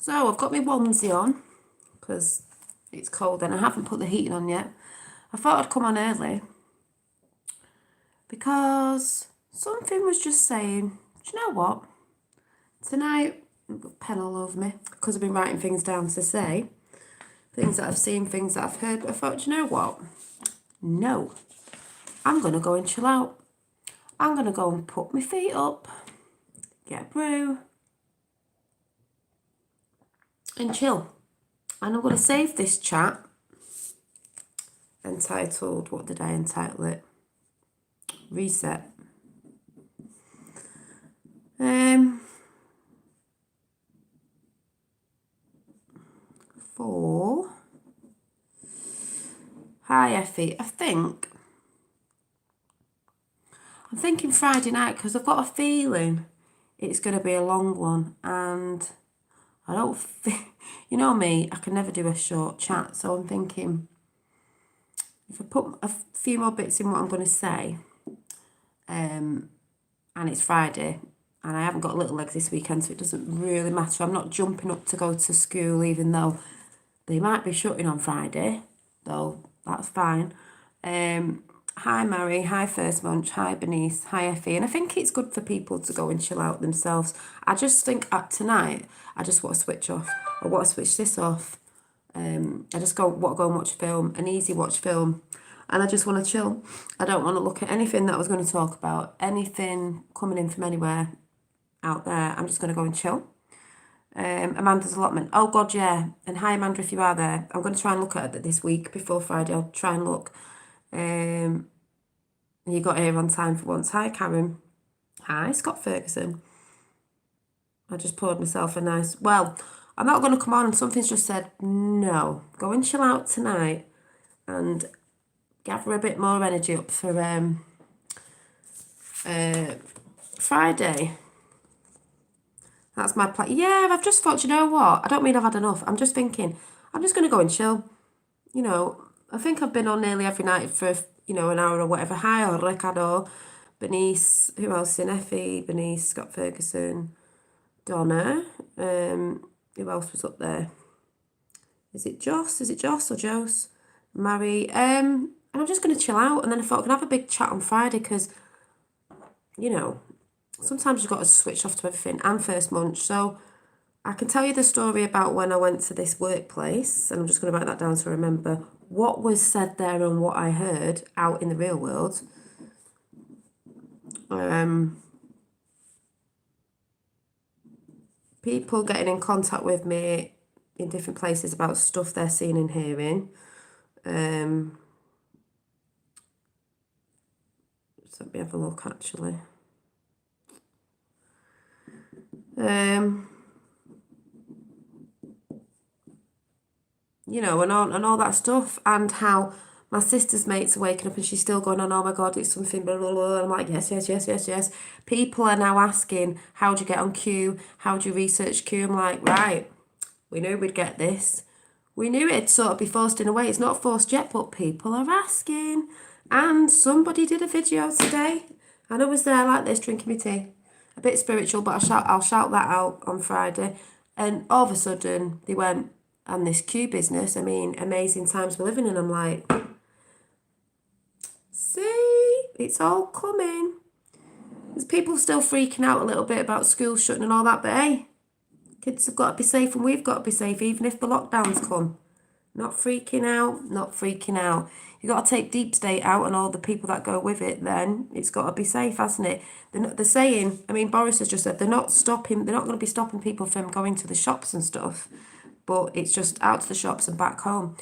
So I've got my onesie on because it's cold and I haven't put the heating on yet. I thought I'd come on early because something was just saying, do you know what? Tonight, I've got a pen all over me because I've been writing things down to say, things that I've seen, things that I've heard. But I thought, do you know what? No, I'm going to go and chill out. I'm going to go and put my feet up, get a brew, and chill. And I'm going to save this chat entitled, what did I entitle it? Reset. For hi Effie, I'm thinking Friday night because I've got a feeling it's going to be a long one, and I don't think, you know me, I can never do a short chat, so I'm thinking if I put a few more bits in what I'm going to say, and it's Friday, and I haven't got little legs this weekend, so it doesn't really matter. I'm not jumping up to go to school, even though they might be shutting on Friday, though that's fine. Hi Mary, hi First Munch, hi Bernice, hi Effie. And I think it's good for people to go and chill out themselves. I just think tonight, I just want to switch off. I want to switch this off. I just want to go and watch a film, an easy watch film. And I just want to chill. I don't want to look at anything that I was going to talk about, anything coming in from anywhere out there. I'm just going to go and chill. Amanda's allotment. Oh God, yeah. And hi Amanda, if you are there. I'm going to try and look at it this week before Friday. I'll try and look. You got here on time for once. Hi Karen. Hi Scott Ferguson. I just poured myself a nice. Well, I'm not going to come on, and something's just said no. Go and chill out tonight and gather a bit more energy up for Friday. That's my plan. Yeah, I've just thought, you know what? I don't mean I've had enough. I'm just thinking, I'm just going to go and chill. You know, I think I've been on nearly every night for, an hour or whatever. Hi, or Ricardo, Bernice, who else in Effie, Bernice, Scott Ferguson, Donna. Who else was up there? Is it Joss? Is it Joss or Jose? Mary. And I'm just going to chill out. And then I thought I can have a big chat on Friday because, sometimes you've got to switch off to everything. And First Munch. So I can tell you the story about when I went to this workplace, and I'm just going to write that down to remember what was said there and what I heard out in the real world. People getting in contact with me in different places about stuff they're seeing and hearing. So let me have a look actually. And all that stuff, and how my sister's mates are waking up and she's still going on, oh my God, it's something, blah, blah, blah. I'm like, yes. People are now asking, how do you get on Q? How do you research Q? I'm like, right, we knew we'd get this. We knew it'd sort of be forced in a way. It's not forced yet, but people are asking. And somebody did a video today, and I was there like this, drinking my tea. A bit spiritual, but I'll shout that out on Friday. And all of a sudden, they went, and this Q business, I mean, amazing times we're living in. I'm like, see, it's all coming. There's people still freaking out a little bit about school shutting and all that, but hey, kids have got to be safe and we've got to be safe, even if the lockdowns come. Not freaking out. You've got to take deep state out and all the people that go with it, then it's got to be safe, hasn't it? They're saying, I mean, Boris has just said they're not going to be stopping people from going to the shops and stuff, but it's just out to the shops and back home.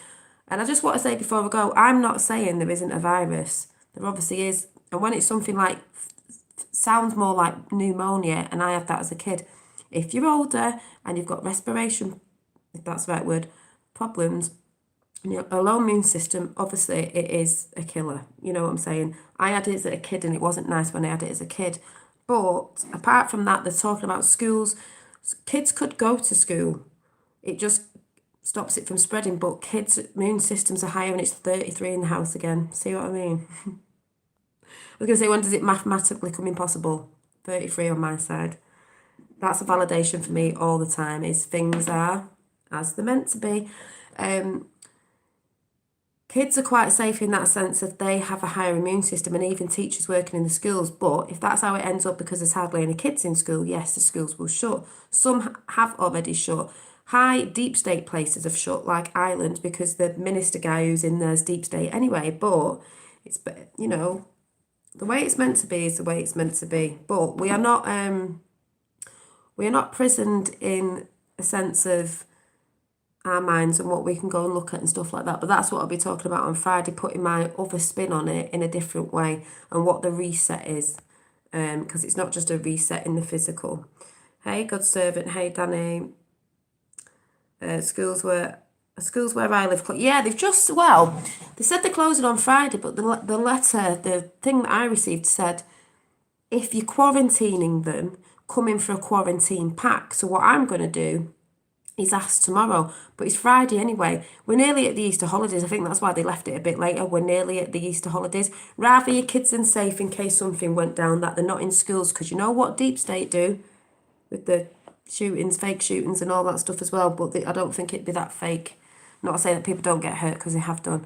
And I just want to say before we go, I'm not saying there isn't a virus. There obviously is. And when it's something like, sounds more like pneumonia, and I had that as a kid, if you're older and you've got respiration, if that's the right word, problems, a low immune system, obviously it is a killer. You know what I'm saying? I had it as a kid and it wasn't nice when I had it as a kid. But apart from that, they're talking about schools. Kids could go to school. It just stops it from spreading, but kids' immune systems are higher and it's 33 in the house again. See what I mean? I was going to say, when does it mathematically come impossible? 33 on my side. That's a validation for me all the time, is things are as they're meant to be. Kids are quite safe in that sense of they have a higher immune system, and even teachers working in the schools. But if that's how it ends up because there's hardly any kids in school, yes, the schools will shut. Some have already shut. High deep state places have shut, like Ireland, because the minister guy who's in there is deep state anyway. But it's, you know, the way it's meant to be is the way it's meant to be. But we are not prisoned in a sense of our minds and what we can go and look at and stuff like that. But that's what I'll be talking about on Friday, putting my other spin on it in a different way and what the reset is, because it's not just a reset in the physical. Hey, good servant. Hey, Danny. Schools where I live. Yeah, they've just, well, they said they're closing on Friday, but the letter, the thing that I received said, if you're quarantining them, come in for a quarantine pack. So what I'm going to do is ask tomorrow, but it's Friday anyway. We're nearly at the Easter holidays. I think that's why they left it a bit later. We're nearly at the Easter holidays. Rather your kids in safe in case something went down, that they're not in schools, because you know what Deep State do with the shootings, fake shootings and all that stuff as well, but I don't think it'd be that fake. Not to say that people don't get hurt, because they have done.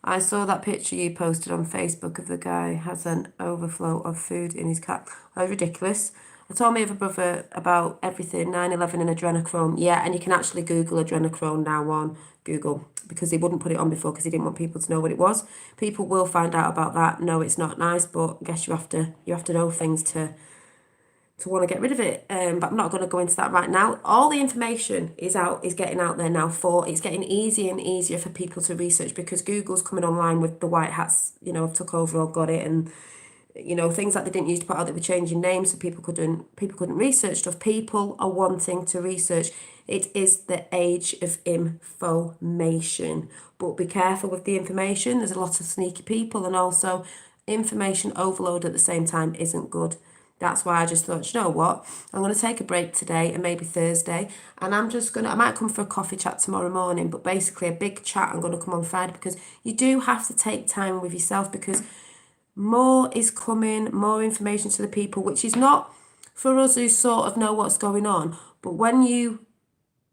I saw that picture you posted on Facebook of the guy has an overflow of food in his car. Oh, ridiculous. I told my other brother about everything, 9/11 and adrenochrome. Yeah, and you can actually Google adrenochrome now on Google, because he wouldn't put it on before because he didn't want people to know what it was. People will find out about that. No, it's not nice, but I guess you have to know things to want to get rid of it. But I'm not going to go into that right now. All the information is getting out there now. It's getting easier and easier for people to research, because Google's coming online with the white hats, took over or got it, and things that they didn't used to put out, that were changing names so people couldn't research stuff. People are wanting to research. It is the age of information, but be careful with the information. There's a lot of sneaky people, and also information overload at the same time isn't good. That's why I just thought, you know what, I'm going to take a break today and maybe Thursday, and I might come for a coffee chat tomorrow morning, but basically a big chat I'm going to come on Friday, because you do have to take time with yourself, because more is coming, more information to the people, which is not for us who sort of know what's going on. But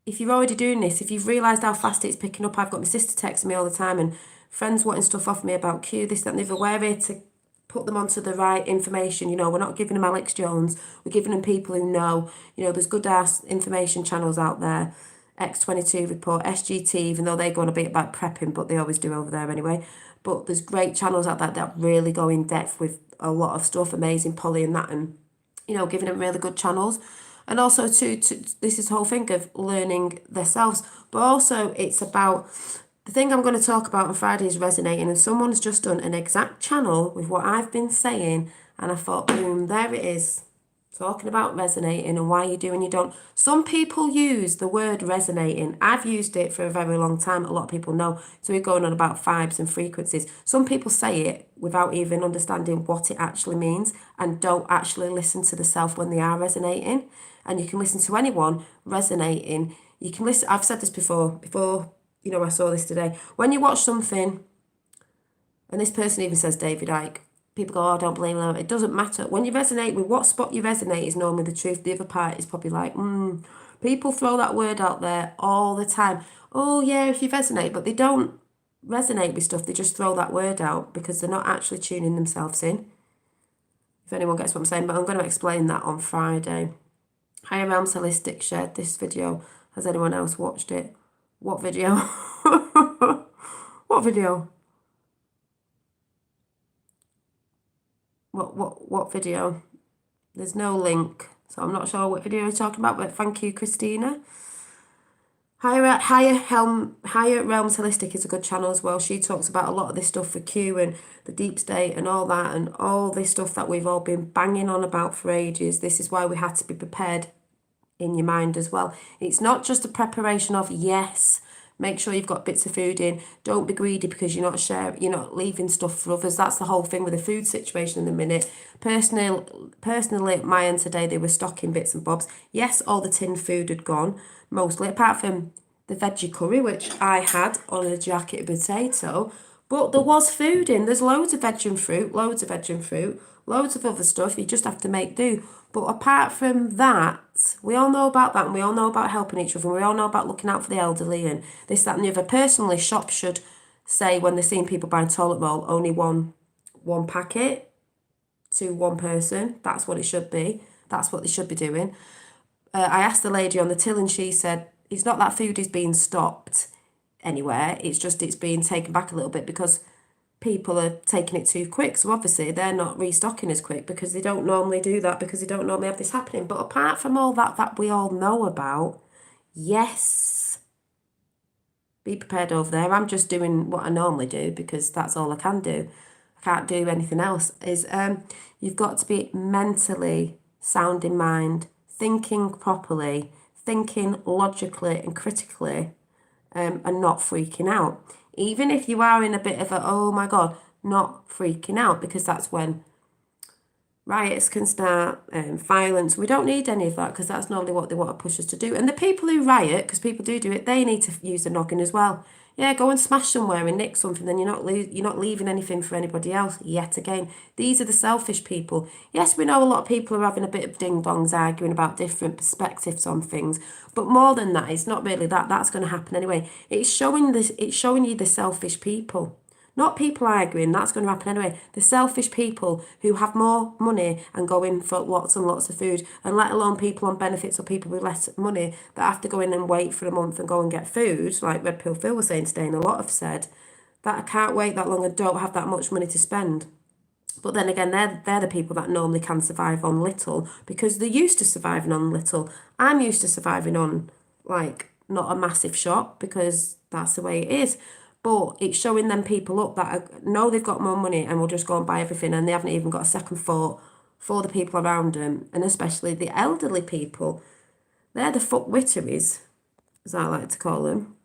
if you're already doing this, if you've realised how fast it's picking up, I've got my sister texting me all the time, and friends wanting stuff off me about Q, this, that, and the other. We're here to put them onto the right information. We're not giving them Alex Jones. We're giving them people who know. There's good ass information channels out there. X22 Report, SGT, even though they go on a bit about prepping, but they always do over there anyway. But there's great channels out there that really go in depth with a lot of stuff. Amazing Polly and that, and giving them really good channels. And also to this is the whole thing of learning themselves, but also it's about the thing I'm going to talk about on Friday is resonating, and someone's just done an exact channel with what I've been saying, and I thought, boom, there it is. Talking about resonating and why you do and you don't. Some people use the word resonating. I've used it for a very long time. A lot of people know. So we're going on about vibes and frequencies. Some people say it without even understanding what it actually means, and don't actually listen to the self when they are resonating. And you can listen to anyone resonating. You can listen. I've said this before, I saw this today. When you watch something, and this person even says David Icke, people go, oh, I don't blame them. It doesn't matter. When you resonate with what spot you resonate is normally the truth. The other part is probably like, people throw that word out there all the time. Oh, yeah, if you resonate. But they don't resonate with stuff. They just throw that word out because they're not actually tuning themselves in. If anyone gets what I'm saying. But I'm going to explain that on Friday. Higher Realms Holistic shared this video. Has anyone else watched it? What video? What video? What video? There's no link, so I'm not sure what video you're talking about, but thank you, Christina. Higher Realms Holistic is a good channel as well. She talks about a lot of this stuff for Q and the deep state and all that, and all this stuff that we've all been banging on about for ages. This is why we had to be prepared in your mind as well. It's not just a preparation of, yes, make sure you've got bits of food in. Don't be greedy because you're not leaving stuff for others. That's the whole thing with the food situation in the minute. Personally, at my end today, they were stocking bits and bobs. Yes, all the tin food had gone, mostly, apart from the veggie curry, which I had on a jacket of potato. But there was food in. There's loads of veg and fruit, loads of other stuff. You just have to make do. But apart from that, we all know about that, and we all know about helping each other, and we all know about looking out for the elderly and this, that, and the other. Personally, shops should say when they're seeing people buying toilet roll, only one packet to one person. That's what it should be. That's what they should be doing. I asked the lady on the till, and she said it's not that food is being stopped anywhere. It's just it's being taken back a little bit because people are taking it too quick. So obviously they're not restocking as quick because they don't normally do that, because they don't normally have this happening. But apart from all that we all know about, yes, be prepared over there. I'm just doing what I normally do because that's all I can do. I can't do anything else. Is you've got to be mentally sound in mind, thinking properly, thinking logically and critically, and not freaking out. Even if you are in a bit of a, oh my God, not freaking out, because that's when riots can start, violence. We don't need any of that, because that's normally what they want to push us to do. And the people who riot, because people do it, they need to use the noggin as well. Yeah, go and smash somewhere and nick something, then you're not leaving anything for anybody else yet again. These are the selfish people. Yes, we know a lot of people are having a bit of ding-dongs arguing about different perspectives on things, but more than that, it's not really that. That's going to happen anyway. It's showing you the selfish people. Not people arguing, that's going to happen anyway. The selfish people who have more money and go in for lots and lots of food, and let alone people on benefits or people with less money that have to go in and wait for a month and go and get food, like Red Pill Phil was saying today, and a lot have said that I can't wait that long and don't have that much money to spend. But then again, they're the people that normally can survive on little because they're used to surviving on little. I'm used to surviving on, like, not a massive shop because that's the way it is. But it's showing them people up that know they've got more money and will just go and buy everything, and they haven't even got a second thought for the people around them, and especially the elderly people. They're the fuckwitteries, as I like to call them.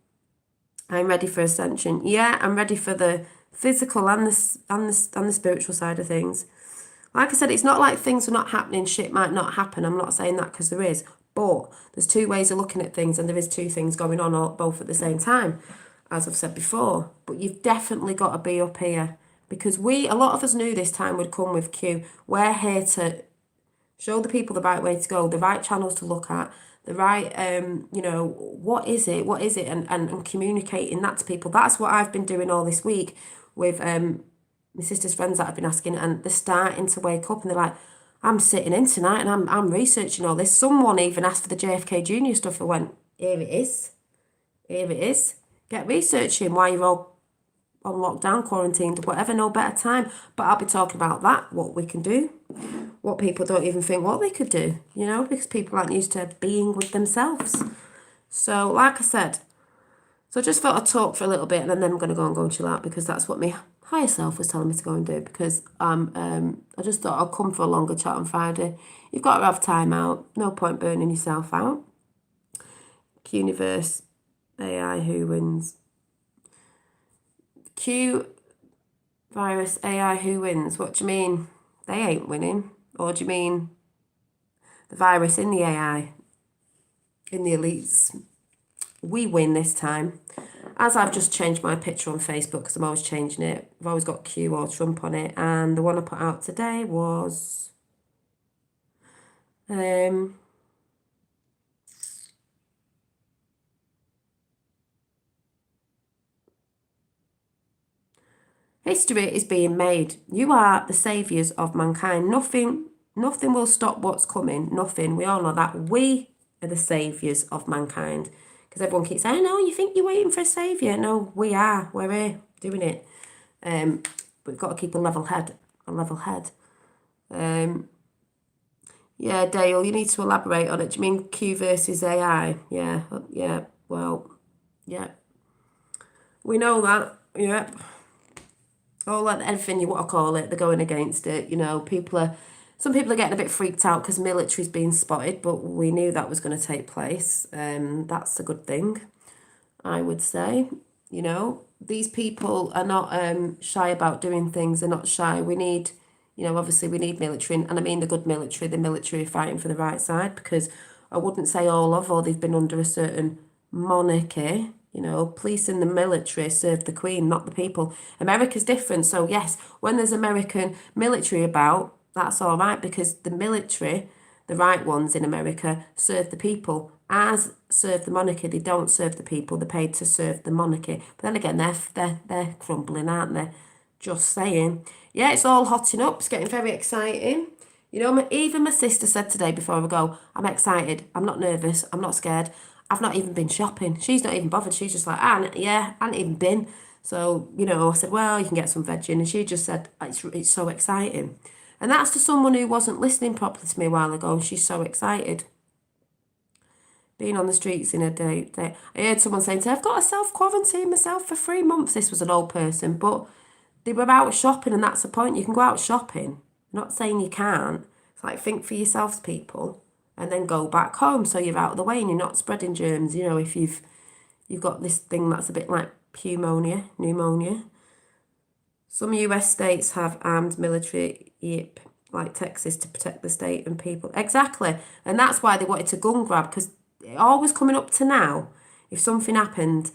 I'm ready for ascension. Yeah, I'm ready for the physical and the spiritual side of things. Like I said, it's not like things are not happening, shit might not happen. I'm not saying that, because there is. But there's two ways of looking at things, and there is two things going on both at the same time, as I've said before. But you've definitely got to be up here, because a lot of us knew this time would come with Q. We're here to show the people the right way to go, the right channels to look at, the right, what is it, and communicating that to people. That's what I've been doing all this week with my sister's friends that I've been asking, and they're starting to wake up, and they're like, I'm sitting in tonight and I'm researching all this. Someone even asked for the JFK Jr. stuff. I went, here it is. Here it is. Get researching while you're all on lockdown, quarantined, whatever, no better time. But I'll be talking about that, what we can do, what people don't even think what they could do, because people aren't used to being with themselves. So, like I said, so I just thought I'd talk for a little bit, and then I'm going to go and chill out, because that's what my higher self was telling me to go and do, because I just thought I'll come for a longer chat on Friday. You've got to have time out. No point burning yourself out. Universe, AI, who wins? Q virus, AI, who wins? What do you mean? They ain't winning. Or do you mean the virus in the AI, in the elites? We win this time. As I've just changed my picture on Facebook, because I'm always changing it. I've always got Q or Trump on it. And the one I put out today was history is being made. You are the saviours of mankind. Nothing will stop what's coming. Nothing. We all know that. We are the saviours of mankind. Because everyone keeps saying, no, you think you're waiting for a saviour. No, we are. We're here doing it. We've got to keep a level head. Yeah, Dale, you need to elaborate on it. Do you mean Q versus AI? Yeah, well, yeah. We know that, yeah. Or anything you want to call it, they're going against it. Some people are getting a bit freaked out because military's being spotted, but we knew that was going to take place. That's a good thing, I would say. These people are not shy about doing things. They're not shy. We need, obviously we need military, and I mean the good military, the military fighting for the right side, because I wouldn't say all of, or they've been under a certain monarchy. Police and the military serve the Queen, not the people. America's different. So yes, when there's American military about, that's all right, because the military, the right ones in America, serve the people. Ours serve the monarchy. They don't serve the people. They're paid to serve the monarchy. But then again, they're crumbling, aren't they? Just saying. Yeah, it's all hotting up. It's getting very exciting. You know, even my sister said today before we go, I'm excited. I'm not nervous. I'm not scared. I've not even been shopping. She's not even bothered. She's just like, I haven't even been. So, you know, I said, well, you can get some veg in. And she just said, it's so exciting. And that's to someone who wasn't listening properly to me a while ago. And she's so excited. Being on the streets in a day. I heard someone saying, I've got to self-quarantine myself for 3 months. This was an old person, but they were out shopping, and that's the point. You can go out shopping. I'm not saying you can't. It's like, think for yourselves, people, and then go back home so you're out of the way and you're not spreading germs. You know, if you've got this thing that's a bit like pneumonia. Some US states have armed military, like Texas, to protect the state and people. Exactly. And that's why they wanted to gun grab, because it always coming up to now, if something happened,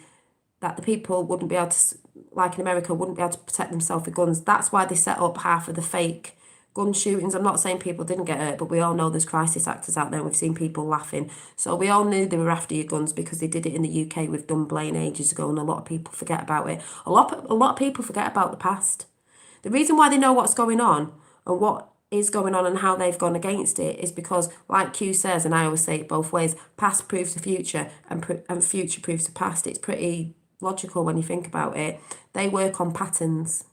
that the people wouldn't be able to, like in America, wouldn't be able to protect themselves with guns. That's why they set up half of the fake gun shootings. I'm not saying people didn't get hurt, but we all know there's crisis actors out there, and we've seen people laughing. So we all knew they were after your guns because they did it in the UK with Dunblane ages ago, and a lot of people forget about it. A lot of people forget about the past. The reason why they know what's going on and what is going on and how they've gone against it is because, like Q says, and I always say it both ways, past proves the future and future proves the past. It's pretty logical when you think about it. They work on patterns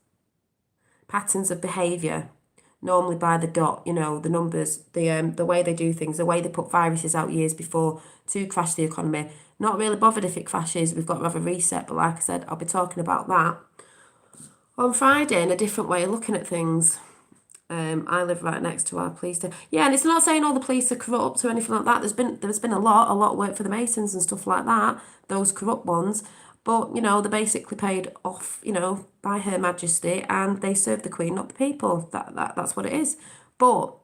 of behaviour, normally by the dot, you know, the numbers, the way they do things, the way they put viruses out years before to crash the economy. Not really bothered if it crashes, we've got to have a reset, but like I said, I'll be talking about that on Friday in a different way of looking at things. I live right next to our police station. Yeah, and it's not saying all the police are corrupt or anything like that. There's been a lot of work for the Masons and stuff like that, those corrupt ones. But, you know, they're basically paid off, you know, by Her Majesty, and they serve the Queen, not the people. That's what it is. But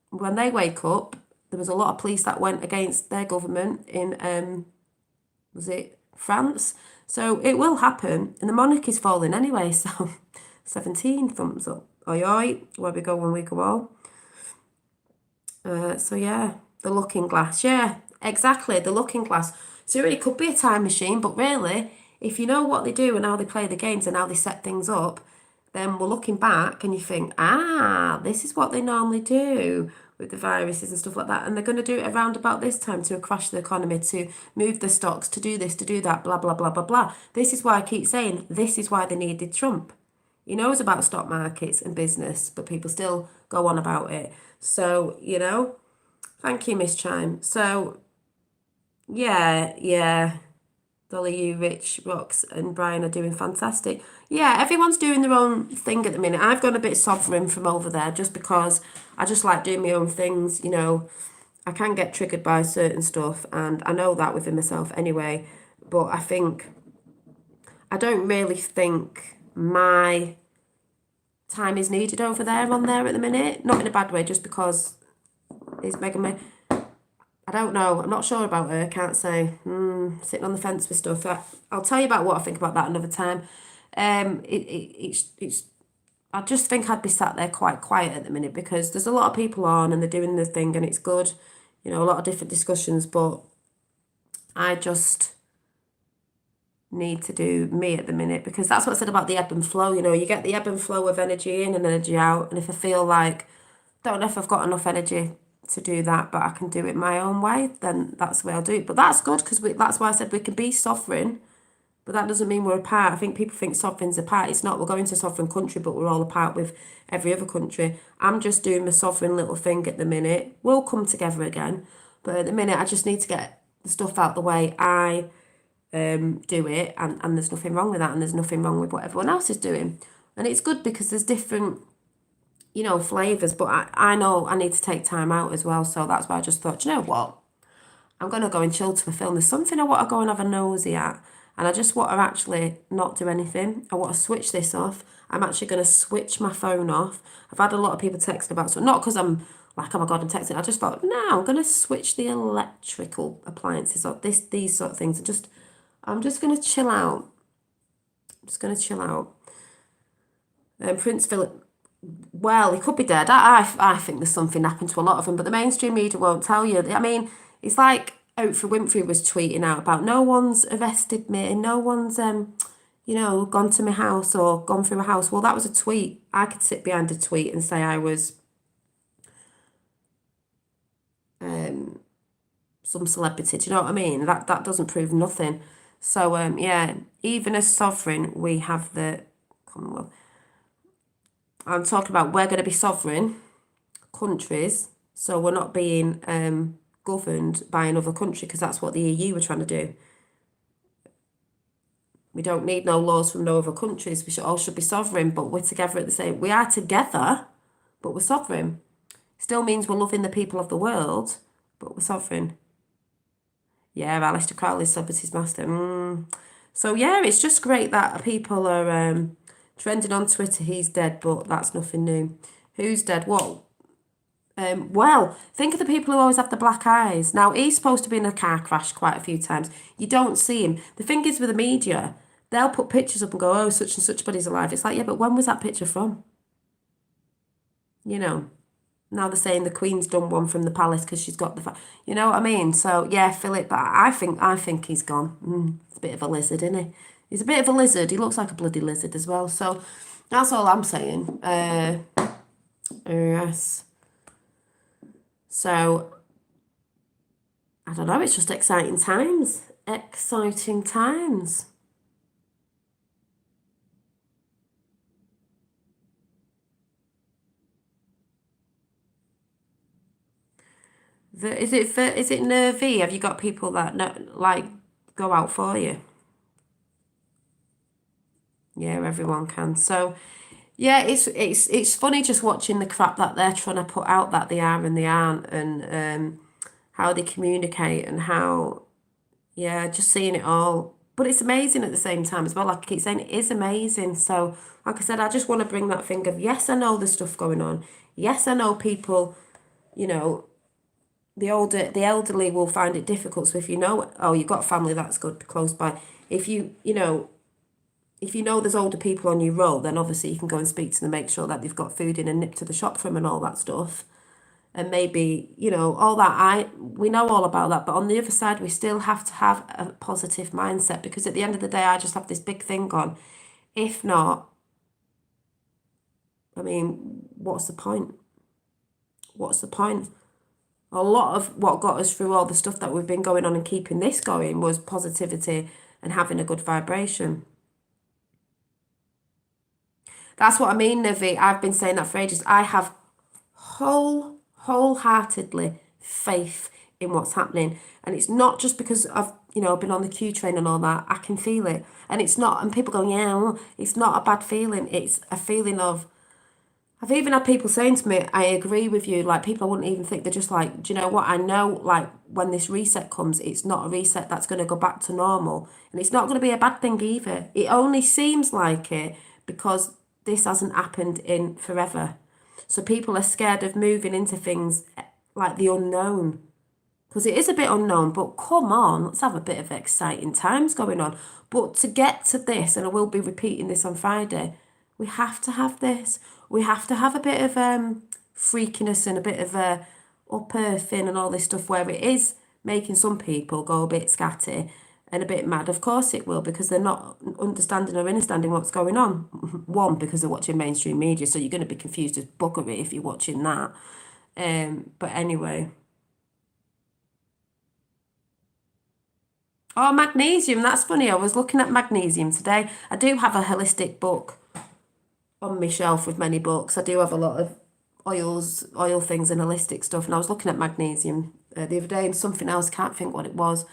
when they wake up, there was a lot of police that went against their government in, was it France? So it will happen, and the monarchy's falling anyway, so 17 thumbs up. Oi, oi, where we go when we go all. So yeah, the looking glass. Yeah, exactly, the looking glass. So it could be a time machine, but really, if you know what they do and how they play the games and how they set things up, then we're looking back and you think, this is what they normally do with the viruses and stuff like that. And they're going to do it around about this time to crash the economy, to move the stocks, to do this, to do that, blah, blah, blah, blah, blah. This is why I keep saying, this is why they needed Trump. He knows about stock markets and business, but people still go on about it. So, you know, thank you, Miss Chime. So, yeah. Dolly, you, Rich, Rox, and Brian are doing fantastic. Yeah, everyone's doing their own thing at the minute. I've gone a bit sovereign from over there just because I just like doing my own things. You know, I can get triggered by certain stuff, and I know that within myself anyway. But I don't really think my time is needed over there on there at the minute. Not in a bad way, just because it's Meghan me. I don't know. I'm not sure about her. I can't say. Sitting on the fence with stuff. I'll tell you about what I think about that another time. It's. I just think I'd be sat there quite quiet at the minute because there's a lot of people on and they're doing their thing and it's good. You know, a lot of different discussions, but I just need to do me at the minute because that's what I said about the ebb and flow. You know, you get the ebb and flow of energy in and energy out, and if I feel like don't know if I've got enough energy to do that, but I can do it my own way, then that's the way I'll do it. But that's good because that's why I said we can be sovereign, but that doesn't mean we're apart. I think people think sovereign's apart. It's not. We're going to a sovereign country, but we're all apart with every other country. I'm just doing my sovereign little thing at the minute. We'll come together again, but at the minute I just need to get the stuff out the way. I do it, and there's nothing wrong with that, and there's nothing wrong with what everyone else is doing. And it's good because there's different, you know, flavours, but I know I need to take time out as well, so that's why I just thought, you know what, I'm going to go and chill to a film. There's something I want to go and have a nosy at, and I just want to actually not do anything. I want to switch this off. I'm actually going to switch my phone off. I've had a lot of people texting about, so not because I'm like, oh my God, I'm texting. I just thought, no, I'm going to switch the electrical appliances off, these sort of things, and I'm just going to chill out. I'm just going to chill out. Prince Philip Well, he could be dead. I think there's something happened to a lot of them, but the mainstream media won't tell you. I mean, it's like Oprah Winfrey was tweeting out about no one's arrested me and no one's gone to my house or gone through my house. Well, that was a tweet. I could sit behind a tweet and say I was some celebrity. Do you know what I mean? That doesn't prove nothing. So yeah, even as sovereign, we have the Commonwealth. I'm talking about we're going to be sovereign countries, so we're not being governed by another country because that's what the EU were trying to do. We don't need no laws from no other countries. We should be sovereign, but we're together at the same. We are together, but we're sovereign. Still means we're loving the people of the world, but we're sovereign. Yeah, Aleister Crowley's Celebrity's Master. So yeah, it's just great that people are trending on Twitter. He's dead, but that's nothing new. Who's dead? What? Well, think of the people who always have the black eyes. Now, he's supposed to be in a car crash quite a few times. You don't see him. The thing is with the media, they'll put pictures up and go, oh, such and such body's alive. It's like, yeah, but when was that picture from? You know, now they're saying the Queen's done one from the palace because she's got you know what I mean? So, yeah, Philip, but I think he's gone. He's a bit of a lizard, isn't he? He's a bit of a lizard. He looks like a bloody lizard as well. So, that's all I'm saying. Yes. So, I don't know, it's just exciting times. Exciting times. Is it nervy? Have you got people that like go out for you? Yeah, everyone can. So yeah, it's funny just watching the crap that they're trying to put out that they are and they aren't, and how they communicate and how yeah, just seeing it all. But it's amazing at the same time as well. Like I keep saying, it is amazing. So, like I said, I just want to bring that thing of yes, I know there's stuff going on. Yes, I know people, you know, the elderly will find it difficult. So if you know, oh, you've got family that's good close by. If you know there's older people on your roll, then obviously you can go and speak to them, make sure that they've got food in and nip to the shop from and all that stuff. And maybe, all that we know all about that. But on the other side, we still have to have a positive mindset because at the end of the day, I just have this big thing on. If not, I mean, what's the point? What's the point? A lot of what got us through all the stuff that we've been going on and keeping this going was positivity and having a good vibration. That's what I mean, Nivi. I've been saying that for ages. I have wholeheartedly faith in what's happening. And it's not just because I've been on the Q train and all that. I can feel it. And it's not, and people going, yeah, well, it's not a bad feeling. It's a feeling of, I've even had people saying to me, I agree with you. Like people I wouldn't even think, they're just like, do you know what? I know like when this reset comes, it's not a reset that's going to go back to normal. And it's not going to be a bad thing either. It only seems like it because this hasn't happened in forever. So people are scared of moving into things like the unknown. Because it is a bit unknown, but come on, let's have a bit of exciting times going on. But to get to this, and I will be repeating this on Friday, we have to have this. We have to have a bit of freakiness and a bit of up earthing and all this stuff where it is making some people go a bit scatty and a bit mad. Of course it will, because they're not understanding or understanding what's going on. One, because they're watching mainstream media, so you're going to be confused as buggery if you're watching that. But anyway. Oh, magnesium. That's funny. I was looking at magnesium today. I do have a holistic book on my shelf with many books. I do have a lot of oil things and holistic stuff. And I was looking at magnesium the other day and something else. Can't think what it was.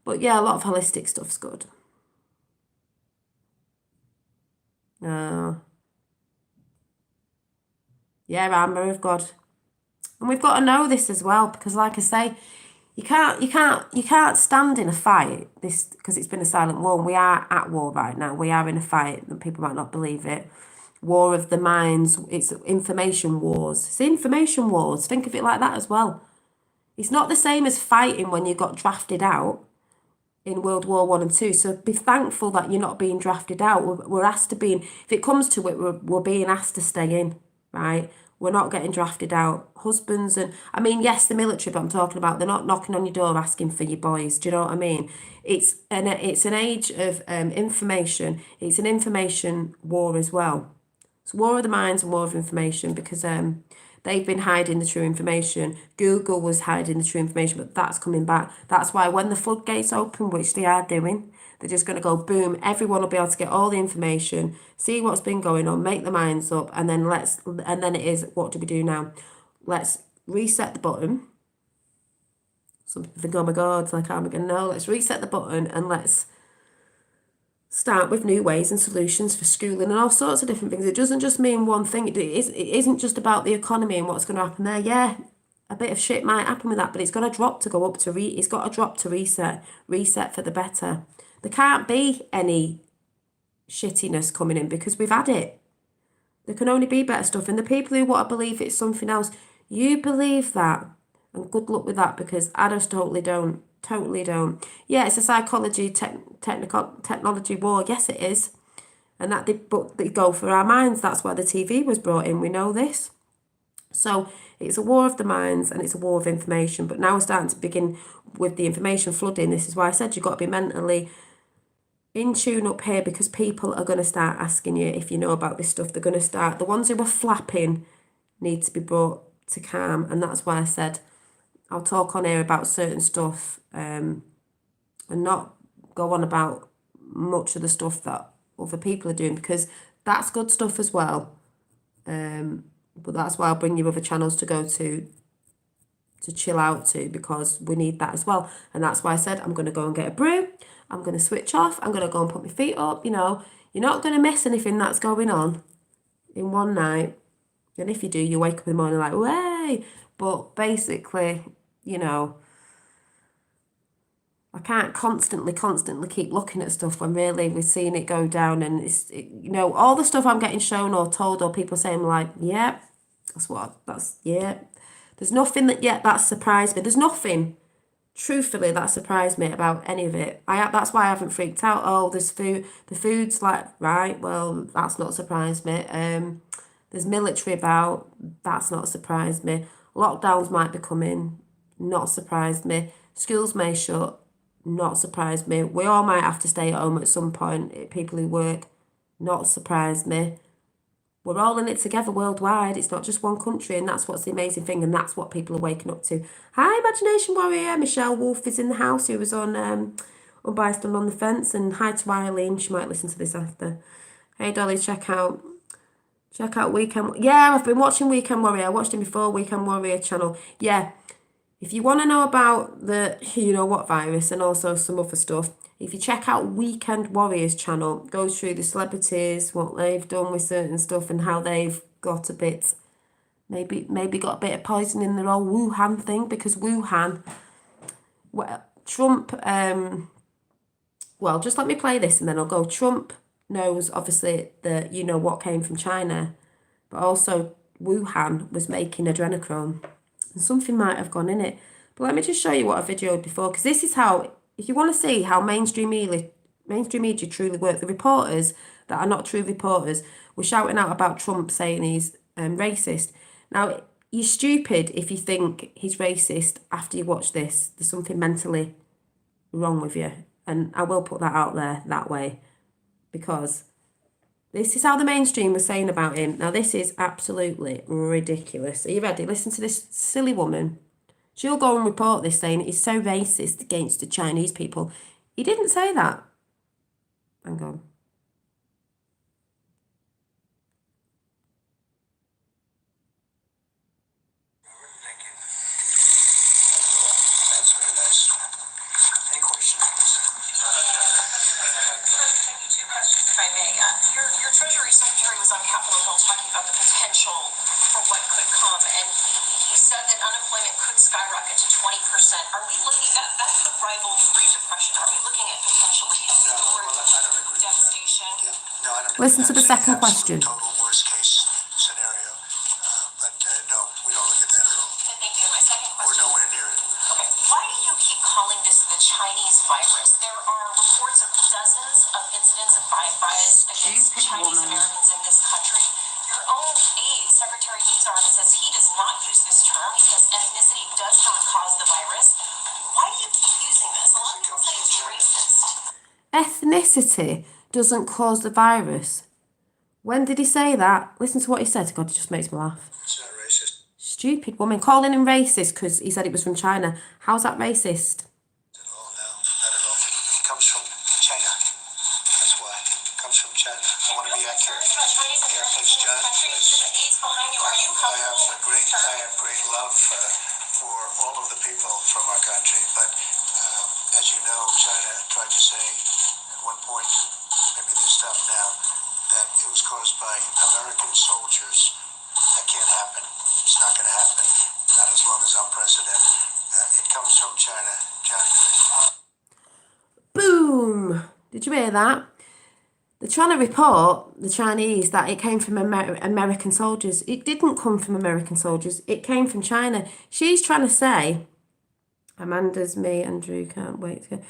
But yeah, a lot of holistic stuff's good. Uh, yeah, armor of God. And we've got to know this as well, because like I say, you can't stand in a fight this because it's been a silent war. And we are at war right now. We are in a fight, and people might not believe it. War of the minds. It's information wars. It's information wars. Think of it like that as well. It's not the same as fighting when you got drafted out in World War I and II. So be thankful that you're not being drafted out. We're asked to be in. If it comes to it, we're being asked to stay in. right? We're not getting drafted out. Husbands and, I mean, yes, the military, but I'm talking about they're not knocking on your door asking for your boys. Do you know what I mean? It's an age of information. It's an information war as well. It's war of the minds and war of information because they've been hiding the true information. Google was hiding the true information, but that's coming back. That's why when the floodgates open, which they are doing, they're just going to go boom. Everyone will be able to get all the information, see what's been going on, make their minds up, and then it is, what do we do now? Let's reset the button. Some people think, oh my God, it's like Armageddon. No, let's reset the button and let's start with new ways and solutions for schooling and all sorts of different things. It doesn't just mean one thing. It isn't just about the economy and what's going to happen there. Yeah, a bit of shit might happen with that, but it's got to drop to go up to it's got to drop to reset for the better. There can't be any shittiness coming in because we've had it. There can only be better stuff. And the people who want to believe it's something else, you believe that. And good luck with that because I just totally don't. Totally don't. Yeah, it's a psychology, technology war. Yes, it is. And but they go for our minds. That's why the TV was brought in. We know this. So it's a war of the minds and it's a war of information. But now we're starting to begin with the information flooding. This is why I said you've got to be mentally in tune up here because people are going to start asking you if you know about this stuff. They're going to start, the ones who are flapping need to be brought to calm. And that's why I said I'll talk on here about certain stuff and not go on about much of the stuff that other people are doing because that's good stuff as well. But that's why I'll bring you other channels to go to chill out to because we need that as well. And that's why I said I'm going to go and get a brew. I'm going to switch off. I'm going to go and put my feet up. You know, you're not going to miss anything that's going on in one night. And if you do, you wake up in the morning like, way. But basically, you know, I can't constantly keep looking at stuff when really we're seeing it go down. And you know, all the stuff I'm getting shown or told or people saying like, yeah, yeah. There's nothing that surprised me. There's nothing, truthfully, that surprised me about any of it. That's why I haven't freaked out. Oh, there's food. The food's like, right, well, that's not surprised me. There's military about. That's not surprised me. Lockdowns might be coming. Not surprised me. Schools may shut. Not surprised me. We all might have to stay at home at some point. People who work. Not surprised me. We're all in it together worldwide. It's not just one country, and that's what's the amazing thing, and that's what people are waking up to. Hi, Imagination Warrior. Michelle Wolf is in the house, who was on Unbiased and on the Fence, and hi to Eileen. She might listen to this after. Hey, Dolly, check out Weekend. Yeah, I've been watching Weekend Warrior. I watched him before, Weekend Warrior channel. Yeah, if you want to know about the you know what virus and also some other stuff, if you check out Weekend Warriors channel, goes through the celebrities, what they've done with certain stuff and how they've got a bit, maybe got a bit of poison in their old Wuhan thing because Wuhan, well, Trump, well, just let me play this and then I'll go. Trump knows obviously that you know what came from China, but also Wuhan was making adrenochrome and something might have gone in it. But let me just show you what I videoed before because this is how, if you want to see how mainstream media truly work, the reporters that are not true reporters were shouting out about Trump saying he's racist. Now, you're stupid if you think he's racist after you watch this. There's something mentally wrong with you. And I will put that out there that way because this is how the mainstream was saying about him. Now, this is absolutely ridiculous. Are you ready? Listen to this silly woman. She'll go and report this saying he's so racist against the Chinese people. He didn't say that. Hang on. Thank you. That's very nice. Any questions, please? Two questions, if I may. Your Treasury Secretary was on Capitol Hill talking about the potential for what could come, and he said that unemployment could skyrocket to 20%. Are we looking at that's the rival Great Depression? Are we looking at potentially historic devastation? No, I don't. Listen to the second question. Total worst case scenario, but no, we don't look at that at all. Thank you. My second question. We're nowhere near it. Okay, why do you keep calling this the Chinese virus? There are reports of dozens of incidents of bias against Chinese Americans in this country. You're Your own aide, Secretary Azar, says he does not use this term. He says ethnicity does not cause the virus. Why do you keep using this? A lot of people say it's racist. Ethnicity doesn't cause the virus. When did he say that? Listen to what he said. God, it just makes me laugh. It's not racist Stupid woman. Calling him racist because he said it was from China. How's that racist? at all, no, not at all. It comes from China. That's why. It comes from China. I want to be accurate. Yeah, please, John. Please. I have great love for all of the people from our country, but as you know, China tried to say at one point, maybe they stopped now, that it was caused by American soldiers. That can't happen. It's not going to happen. Not as long as I'm president. It comes from China. China. Boom! Did you hear that? They're trying to report, the Chinese, that it came from American soldiers. It didn't come from American soldiers. It came from China. She's trying to say, Amanda's me, Andrew, can't wait to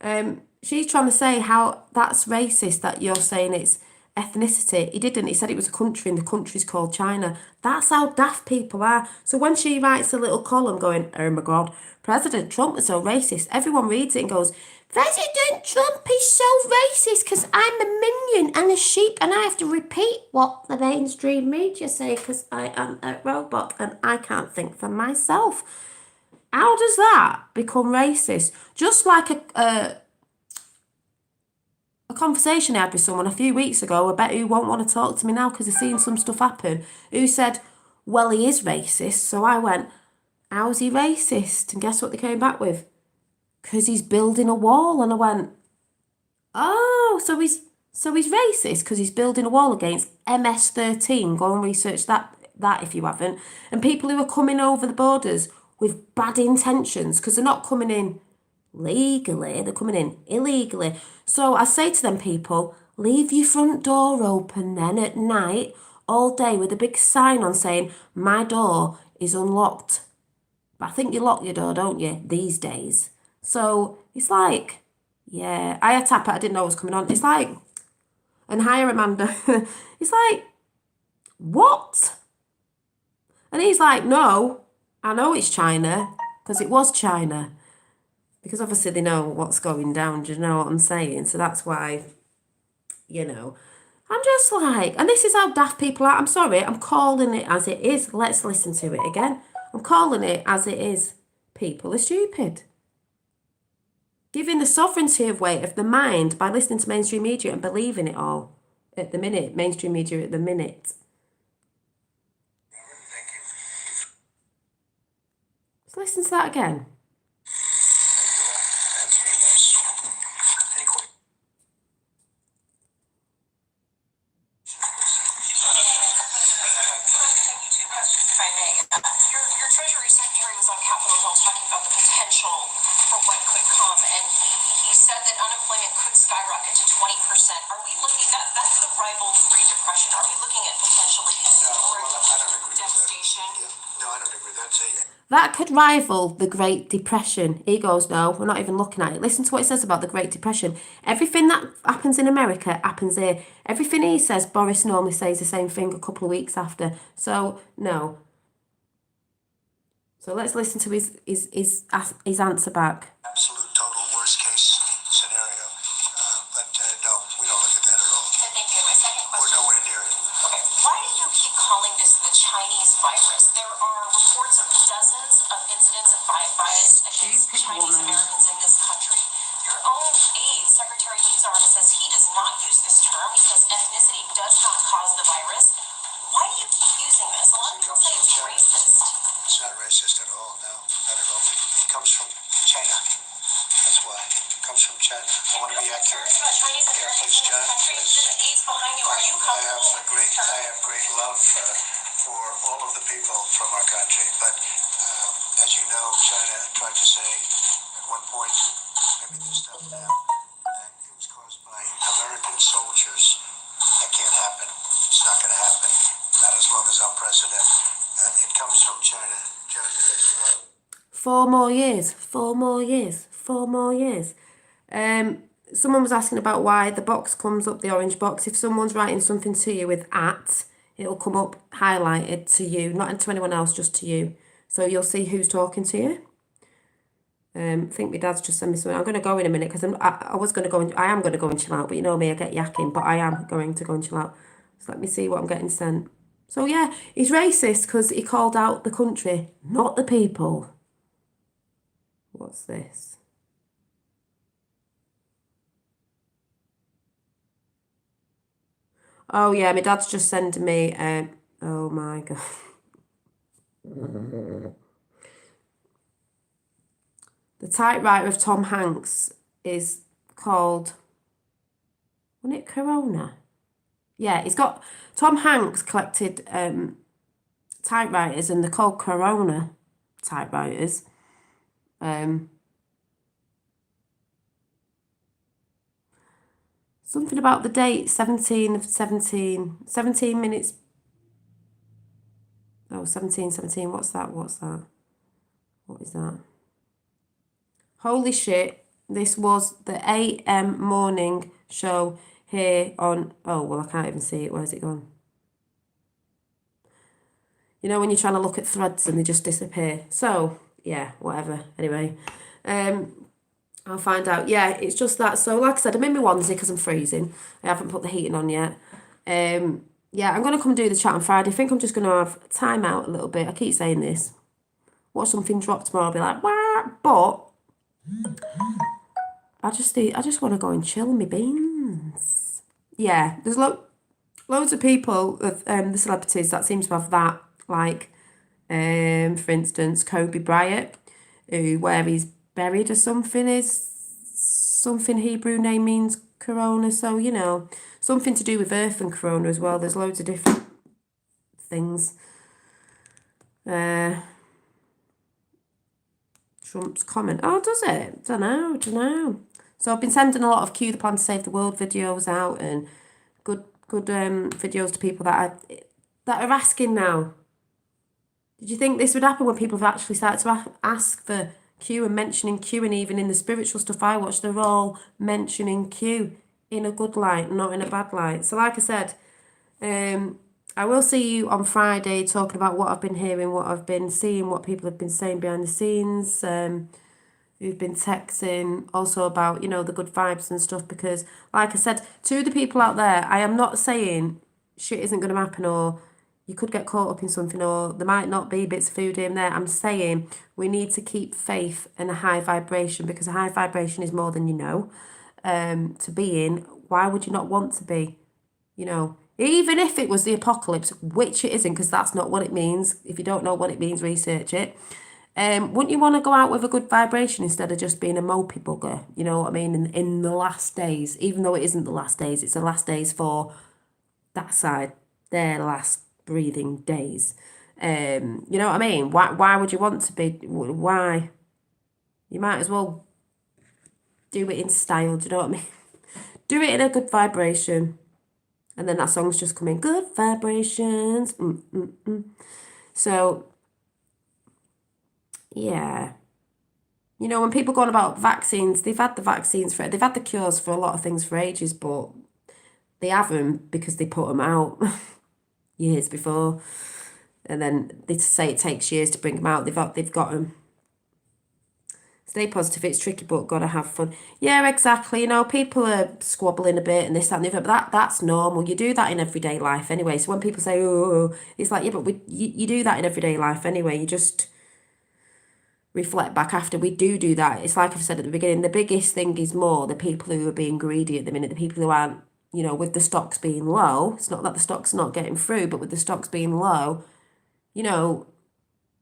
go. She's trying to say how that's racist, that you're saying it's ethnicity. He didn't. He said it was a country and the country's called China. That's how daft people are. So when she writes a little column going, oh my God, President Trump was so racist, everyone reads it and goes, President Trump is so racist because I'm a minion and a sheep and I have to repeat what the mainstream media say because I am a robot and I can't think for myself. How does that become racist? Just like a conversation I had with someone a few weeks ago, I bet who won't want to talk to me now because they've seen some stuff happen, who said, well, he is racist. So I went, how's he racist? And guess what they came back with? Because he's building a wall. And I went, oh, so he's racist because he's building a wall against MS-13. Go and research that if you haven't. And people who are coming over the borders with bad intentions because they're not coming in legally, they're coming in illegally. So I say to them people, leave your front door open then at night all day with a big sign on saying, my door is unlocked. But I think you lock your door, don't you, these days? So it's like, yeah, I had tap it, I didn't know what was coming on. It's like, and hire Amanda. It's like, what? And he's like, no, I know it's China, because it was China. Because obviously they know what's going down, do you know what I'm saying? So that's why, I'm just like, and this is how daft people are. I'm sorry, I'm calling it as it is. Let's listen to it again. I'm calling it as it is. People are stupid. Giving the sovereignty away of the mind by listening to mainstream media and believing it all at the minute. Mainstream media at the minute. Thank you. Let's listen to that again. That's very nice. Any questions? Two questions, if I may. Your Treasury Secretary was on Capitol Hill talking about the potential for what could come, and he said that unemployment could skyrocket to 20%. Are we looking that could rival the Great Depression? Are we looking at potentially historic I don't agree with that. devastation? Yeah. No, I don't agree with that. That could rival the Great Depression. He goes, no, we're not even looking at it. Listen to what it says about the Great Depression. Everything that happens in America happens here. Everything he says, Boris normally says the same thing a couple of weeks after. So, no. So let's listen to his answer back. Absolute total worst case scenario. But no, we don't look at that at all. Thank you. My second We're question. nowhere near it. Okay, why do you keep calling this the Chinese virus? There are reports of dozens of incidents of bias against Chinese Americans in this country. Your own aide, Secretary Azar, says he does not use this term. He says ethnicity does not cause the virus. Why do you keep using this? A lot of people say it's racist. It's not racist at all, no, not at all. It comes from China. That's why. It comes from China. I want to be accurate. About Chinese Yeah, Americans please, in John. this country. Please. The aides behind you. Are you comfortable with this term? I have great love for all of the people from our country, but as you know, China tried to say at one point, maybe they stopped now, that it was caused by American soldiers. That can't happen. It's not going to happen. Not as long as I'm president. It comes from China. China. 4 more years. 4 more years. 4 more years. Someone was asking about why the box comes up, the orange box. If someone's writing something to you with @ it'll come up highlighted to you, not to anyone else, just to you. So you'll see who's talking to you. I think my dad's just sent me something. I'm going to go in a minute because I was going to go and I am going to go and chill out. But you know me, I get yakking. But I am going to go and chill out. So let me see what I'm getting sent. So yeah, he's racist because he called out the country, not the people. What's this? Oh yeah, my dad's just sending me. Oh my god. The typewriter of Tom Hanks is called. Wasn't it Corona? Yeah, he's got Tom Hanks collected typewriters and they're called Corona typewriters. Something about the date, 17 of 17, 17 minutes. Oh, 17, 17, what's that? What's that? What is that? Holy shit, this was the AM morning show here on, oh, well, I can't even see it. Where's it gone? You know when you're trying to look at threads and they just disappear. So, yeah, whatever. Anyway, I'll find out. Yeah, it's just that. So, like I said, I'm in my onesie because I'm freezing. I haven't put the heating on yet. Yeah, I'm going to come do the chat on Friday. I think I'm just going to have time out a little bit. I keep saying this. Watch something drop tomorrow. I'll be like, wah! But I just want to go and chill my beans. Yeah, there's loads of people of the celebrities that seem to have that. Like, for instance, Kobe Bryant, where he's buried or something is something Hebrew name means corona. So, you know, something to do with earth and corona as well. There's loads of different things. Trump's comment. Oh, does it? Don't know. So I've been sending a lot of Q the Plan to Save the World videos out and good videos to people that are asking now. Did you think this would happen when people have actually started to ask for Q and mentioning Q, and even in the spiritual stuff I watch, they're all mentioning Q in a good light, not in a bad light. So like I said, I will see you on Friday talking about what I've been hearing, what I've been seeing, what people have been saying behind the scenes, who've been texting, also about, you know, the good vibes and stuff, because like I said, to the people out there, I am not saying shit isn't going to happen or you could get caught up in something or there might not be bits of food in there. I'm saying we need to keep faith and a high vibration, because a high vibration is more than you know to be in. Why would you not want to be? You know, even if it was the apocalypse, which it isn't, because that's not what it means. If you don't know what it means, research it. Wouldn't you want to go out with a good vibration instead of just being a mopey bugger? You know what I mean? In the last days, even though it isn't the last days, it's the last days for that side, their last breathing days. You know what I mean? Why would you want to be? Why? You might as well do it in style. Do you know what I mean? Do it in a good vibration. And then that song's just coming, good vibrations. So, yeah. You know, when people go on about vaccines, they've had the cures for a lot of things for ages, but they haven't because they put them out years before. And then they say it takes years to bring them out. They've got them. Stay positive, it's tricky, but gotta have fun. Yeah, exactly. You know, people are squabbling a bit and this, that, and the other, but that's normal. You do that in everyday life anyway. So when people say, oh, it's like, yeah, but you do that in everyday life anyway. You just reflect back after. We do that. It's like I've said at the beginning, the biggest thing is more the people who are being greedy at the minute, the people who aren't, you know, with the stocks being low. It's not that the stock's not getting through, but with the stocks being low, you know,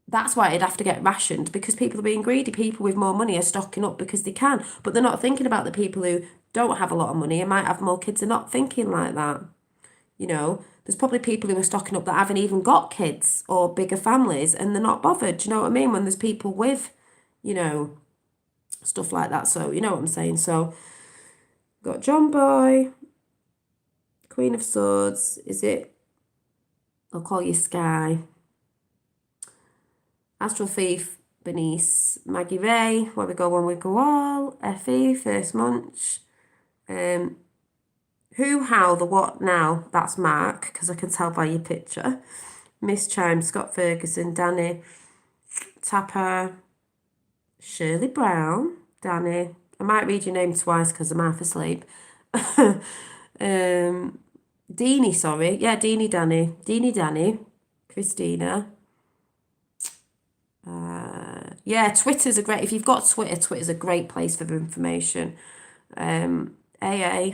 that's why it'd have to get rationed, because people are being greedy. People with more money are stocking up because they can, but they're not thinking about the people who don't have a lot of money and might have more kids. They're not thinking like that. You know, there's probably people who are stocking up that haven't even got kids or bigger families and they're not bothered. Do you know what I mean? When there's people with, you know, stuff like that. So, you know what I'm saying? So, got John Boy, Queen of Swords. Is it? I'll call you Sky. Astral Thief, Bernice, Maggie Ray, Where We Go When We Go All, Effie, First Munch, Who, how, the what now? That's Mark, because I can tell by your picture. Miss Chime, Scott Ferguson, Danny, Tapper, Shirley Brown, Danny. I might read your name twice because I'm half asleep. Deanie, sorry. Yeah, Deanie Danny. Deanie Danny. Christina. Yeah, Twitter's a great, if you've got Twitter, Twitter's a great place for the information. AA.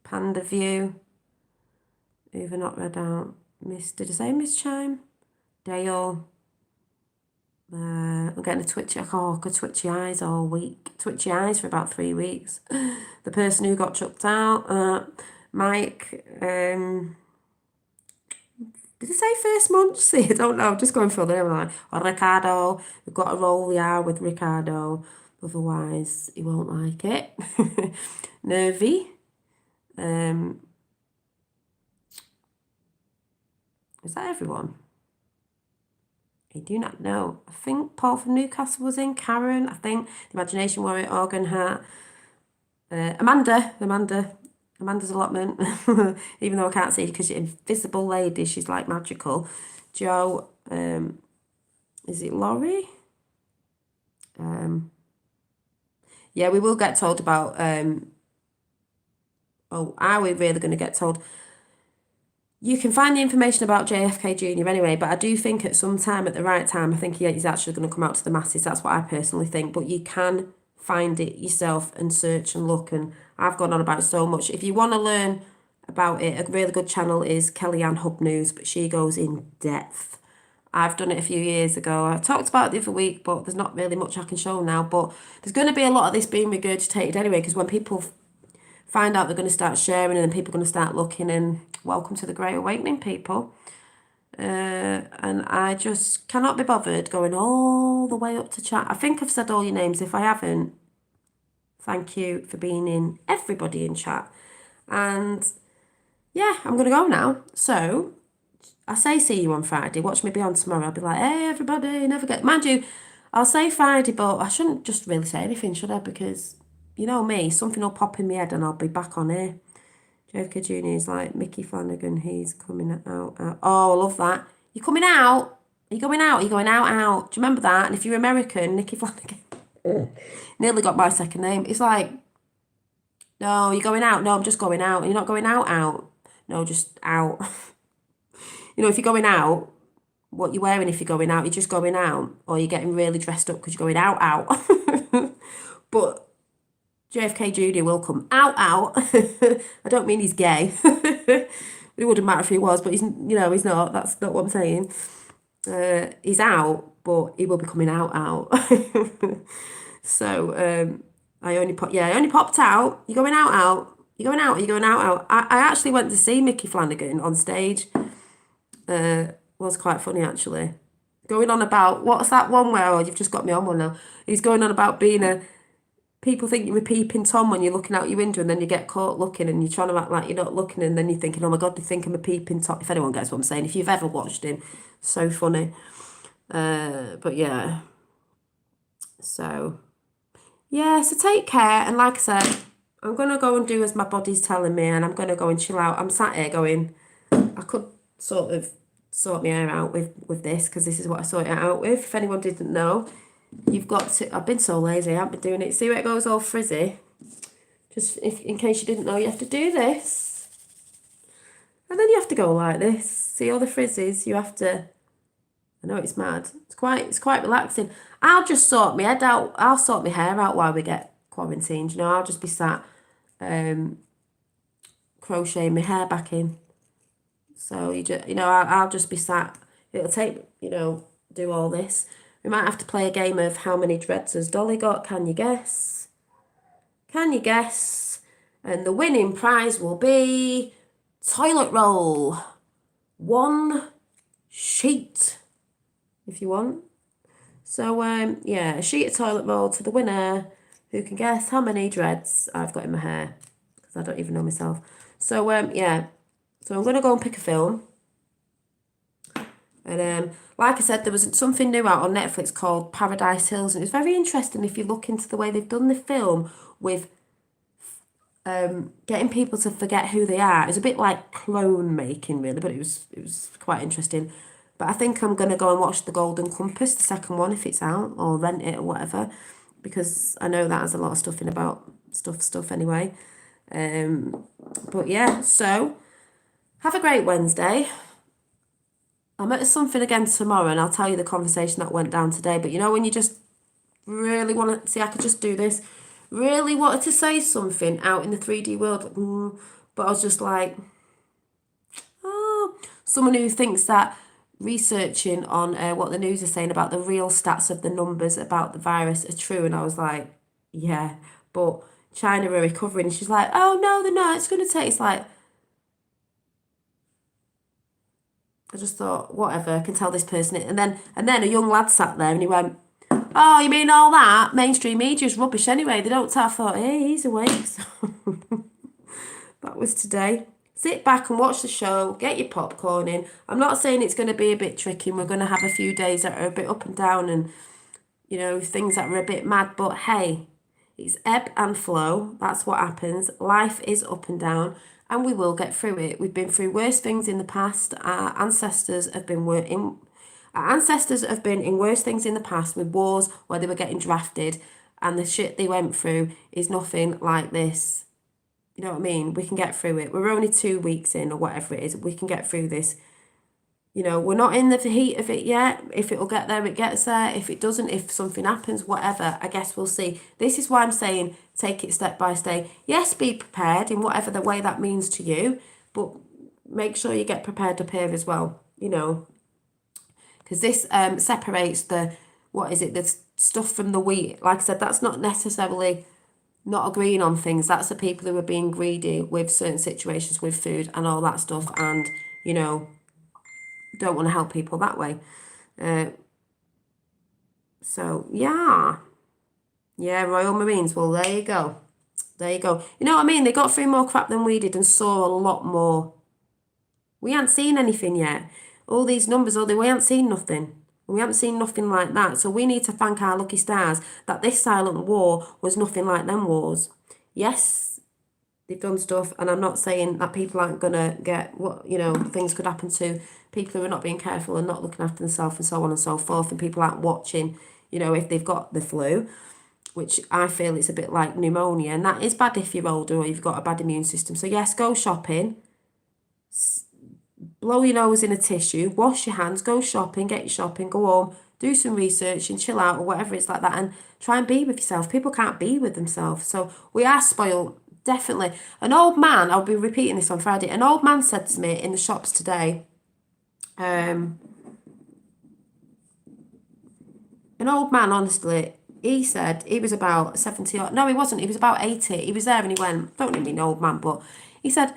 Panda View. Who've I not read out? Did I say Miss Chime? Dale. I'm getting a twitchy, I got twitchy eyes all week. Twitchy eyes for about 3 weeks. The person who got chucked out, Mike, did I say first month? See, I don't know, just going through the name line. Or Ricardo, we've got to roll the R with Ricardo, otherwise he won't like it. Nervy. Is that everyone? I do not know. I think Paul from Newcastle was in. Karen, I think. The Imagination Warrior, Organ Heart. Amanda's allotment. Even though I can't see because she's invisible lady, she's like magical. Joe, is it Laurie? Yeah, we will get told about, are we really going to get told? You can find the information about JFK Jr. anyway, but I do think at some time, at the right time, I think he's actually going to come out to the masses. That's what I personally think. But you can find it yourself and search and look. And I've gone on about it so much. If you want to learn about it, a really good channel is Kellyanne Hub News, but she goes in depth. I've done it a few years ago. I talked about it the other week, but there's not really much I can show now. But there's going to be a lot of this being regurgitated anyway, because when people find out, they're going to start sharing and then people are going to start looking, and welcome to the Great Awakening, people. And I just cannot be bothered going all the way up to chat. I think I've said all your names. If I haven't, thank you for being in, everybody in chat. And yeah, I'm going to go now. So I say see you on Friday. Watch me be on tomorrow. I'll be like, hey, everybody, never get... Mind you, I'll say Friday, but I shouldn't just really say anything, should I? Because... you know me, something will pop in my head and I'll be back on here. JFK Jr. is like Mickey Flanagan, he's coming out. Oh, I love that. You're coming out? Are you going out? Are you going out? Do you remember that? And if you're American, Nicky Flanagan. Nearly got my second name. It's like, no, you're going out. No, I'm just going out. You're not going out. No, just out. You know, if you're going out, what you're wearing if you're going out, you're just going out. Or you're getting really dressed up because you're going out. But... JFK Jr. will come out. I don't mean he's gay. It wouldn't matter if he was, but he's not. That's not what I'm saying. He's out, but he will be coming out. So I only popped out. You going out? You going out? Are you going out? I actually went to see Mickey Flanagan on stage. Was quite funny actually. Going on about, what's that one where, oh, you've just got me on one now. He's going on about being people think you're a peeping Tom when you're looking out your window, and then you get caught looking and you're trying to act like you're not looking, and then you're thinking, oh my God, they think I'm a peeping Tom. If anyone gets what I'm saying, if you've ever watched him, so funny. But yeah. So take care. And like I said, I'm going to go and do as my body's telling me, and I'm going to go and chill out. I'm sat here going, I could sort of sort my hair out with this, because this is what I sort it out with. If anyone didn't know, you've got to... I've been so lazy, I haven't been doing it. See where it goes all frizzy? Just in case you didn't know, you have to do this. And then you have to go like this. See all the frizzes? You have to... I know it's mad. It's quite relaxing. I'll just sort my head out. I'll sort my hair out while we get quarantined. You know, I'll just be sat crocheting my hair back in. So, I'll just be sat. It'll take, do all this. We might have to play a game of how many dreads has Dolly got. Can you guess? And the winning prize will be toilet roll. 1 sheet, if you want. So, a sheet of toilet roll to the winner who can guess how many dreads I've got in my hair. Because I don't even know myself. So, So I'm going to go and pick a film. And like I said, there was something new out on Netflix called Paradise Hills. And it's very interesting if you look into the way they've done the film with getting people to forget who they are. It's a bit like clone making, really, but it was quite interesting. But I think I'm gonna go and watch The Golden Compass, the second one, if it's out, or rent it or whatever, because I know that has a lot of stuff in about stuff anyway. But yeah, so have a great Wednesday. I'm at something again tomorrow, and I'll tell you the conversation that went down today. But you know, when you just really want to see, I could just do this. Really wanted to say something out in the 3D world, but I was just like, oh, someone who thinks that researching on what the news is saying about the real stats of the numbers about the virus are true, and I was like, yeah, but China are recovering. She's like, oh no, they're not. It's going to take. It's like, I just thought, whatever. I can tell this person it, and then a young lad sat there and he went, oh, you mean all that? Mainstream media's rubbish anyway. They don't tell. I thought, hey, he's awake. So that was today. Sit back and watch the show. Get your popcorn in. I'm not saying it's going to be a bit tricky. We're going to have a few days that are a bit up and down and, you know, things that are a bit mad. But hey, it's ebb and flow. That's what happens. Life is up and down, and we will get through it. We've been through worse things in the past. Our ancestors have been in worse things in the past, with wars where they were getting drafted, and the shit they went through is nothing like this. You know what I mean? We can get through it. We're only 2 weeks in or whatever it is. We can get through this. You know, we're not in the heat of it yet. If it'll get there, it gets there. If it doesn't, if something happens, whatever, I guess we'll see. This is why I'm saying take it step by step. Yes, be prepared in whatever the way that means to you, but make sure you get prepared up here as well, you know, because this separates the stuff from the wheat. Like I said, that's not necessarily not agreeing on things. That's the people who are being greedy with certain situations with food and all that stuff, and, you know, don't want to help people that way. So yeah, Royal Marines. Well, there you go. You know what I mean? They got through more crap than we did and saw a lot more. We haven't seen anything yet. All these numbers, we haven't seen nothing. We haven't seen nothing like that. So we need to thank our lucky stars that this silent war was nothing like them wars. Yes, they've done stuff, and I'm not saying that people aren't gonna get what, you know, things could happen to people who are not being careful and not looking after themselves and so on and so forth, and people aren't watching, you know, if they've got the flu, which I feel it's a bit like pneumonia, and that is bad if you're older or you've got a bad immune system. So yes, go shopping, blow your nose in a tissue, wash your hands, go shopping, get your shopping, go home, do some research and chill out or whatever it's like that, and try and be with yourself. People can't be with themselves. So we are spoiled, definitely. An old man, I'll be repeating this on Friday, an old man said to me in the shops today, an old man, honestly, he said he was about 70 or, no, he wasn't, he was about 80. He was there and he went, don't need me an old man, but he said,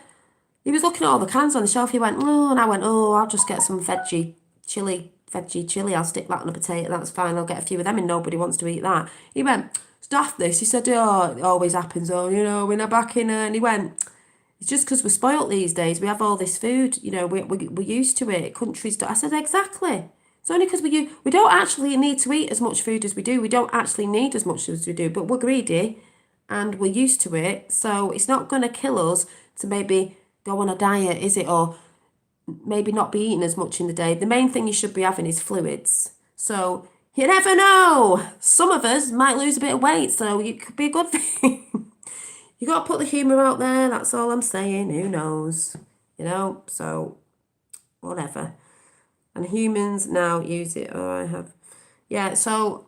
he was looking at all the cans on the shelf. He went, oh, and I went, oh, I'll just get some veggie chili. I'll stick that on a potato. That's fine. I'll get a few of them, and nobody wants to eat that. He went, stuff this. He said, oh, it always happens. Oh, you know, we're not back in. And he went, it's just because we're spoilt these days. We have all this food. You know, we're used to it. Countries do. I said, exactly. It's only because we don't actually need to eat as much food as we do. We don't actually need as much as we do, but we're greedy and we're used to it. So it's not going to kill us to maybe go on a diet, is it? Or maybe not be eating as much in the day. The main thing you should be having is fluids. So you never know. Some of us might lose a bit of weight, so it could be a good thing. You got to put the humour out there. That's all I'm saying. Who knows? You know, so whatever. And humans now use it. Oh, I have. Yeah, so,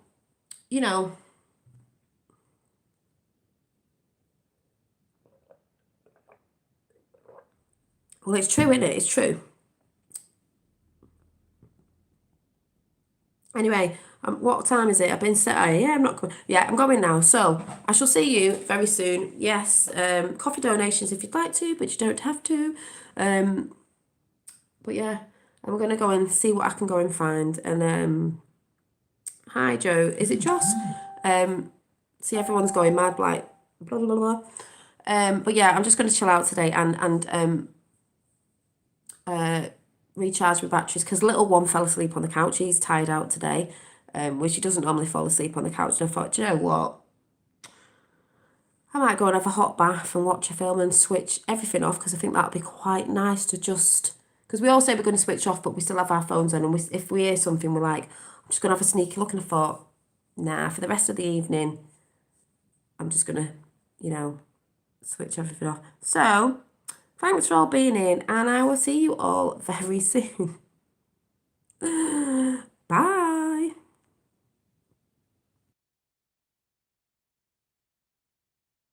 you know. Well, it's true, isn't it? It's true. Anyway, what time is it? I've been set. Yeah, I'm not coming. Yeah, I'm going now. So I shall see you very soon. Yes, coffee donations if you'd like to, but you don't have to. But yeah, I'm gonna go and see what I can go and find. And hi Joe, is it Joss? See, everyone's going mad, like blah blah blah. But yeah, I'm just gonna chill out today and recharge my batteries, because little one fell asleep on the couch. He's tired out today, which he doesn't normally fall asleep on the couch. And I thought, do you know what? I might go and have a hot bath and watch a film and switch everything off, because I think that would be quite nice to just... Because we all say we're going to switch off, but we still have our phones on, and if we hear something, we're like, I'm just going to have a sneaky look, and I thought, nah, for the rest of the evening, I'm just going to, you know, switch everything off. So, thanks for all being in, and I will see you all very soon.